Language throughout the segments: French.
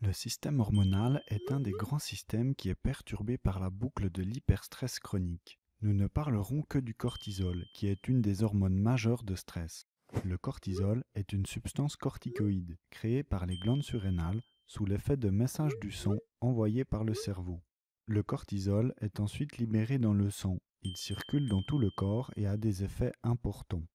Le système hormonal est un des grands systèmes qui est perturbé par la boucle de l'hyperstress chronique. Nous ne parlerons que du cortisol, qui est une des hormones majeures de stress. Le cortisol est une substance corticoïde créée par les glandes surrénales sous l'effet de messages du sang envoyés par le cerveau. Le cortisol est ensuite libéré dans le sang. Il circule dans tout le corps et a des effets importants.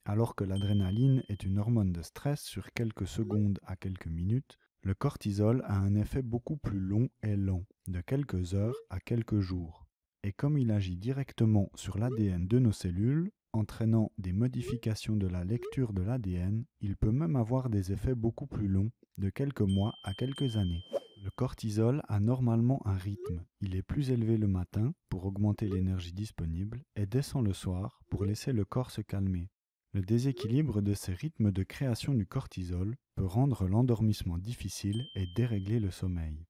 Alors que l'adrénaline est une hormone de stress sur quelques secondes à quelques minutes, le cortisol a un effet beaucoup plus long et lent, de quelques heures à quelques jours. Et comme il agit directement sur l'ADN de nos cellules, entraînant des modifications de la lecture de l'ADN, il peut même avoir des effets beaucoup plus longs, de quelques mois à quelques années. Le cortisol a normalement un rythme. Il est plus élevé le matin pour augmenter l'énergie disponible et descend le soir pour laisser le corps se calmer. Le déséquilibre de ces rythmes de création du cortisol peut rendre l'endormissement difficile et dérégler le sommeil.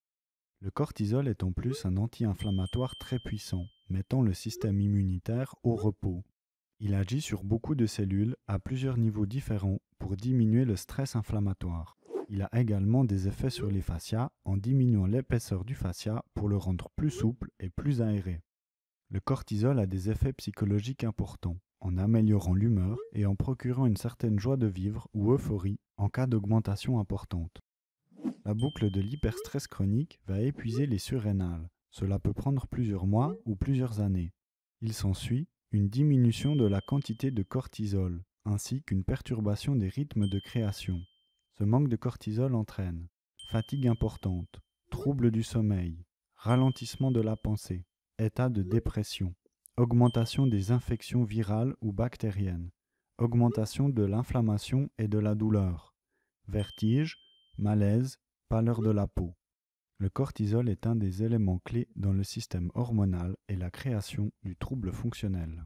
Le cortisol est en plus un anti-inflammatoire très puissant, mettant le système immunitaire au repos. Il agit sur beaucoup de cellules à plusieurs niveaux différents pour diminuer le stress inflammatoire. Il a également des effets sur les fascias en diminuant l'épaisseur du fascia pour le rendre plus souple et plus aéré. Le cortisol a des effets psychologiques importants, en améliorant l'humeur et en procurant une certaine joie de vivre ou euphorie en cas d'augmentation importante. La boucle de l'hyperstress chronique va épuiser les surrénales. Cela peut prendre plusieurs mois ou plusieurs années. Il s'ensuit une diminution de la quantité de cortisol, ainsi qu'une perturbation des rythmes de création. Ce manque de cortisol entraîne fatigue importante, troubles du sommeil, ralentissement de la pensée, état de dépression, augmentation des infections virales ou bactériennes, augmentation de l'inflammation et de la douleur, vertige, malaise, pâleur de la peau. Le cortisol est un des éléments clés dans le système hormonal et la création du trouble fonctionnel.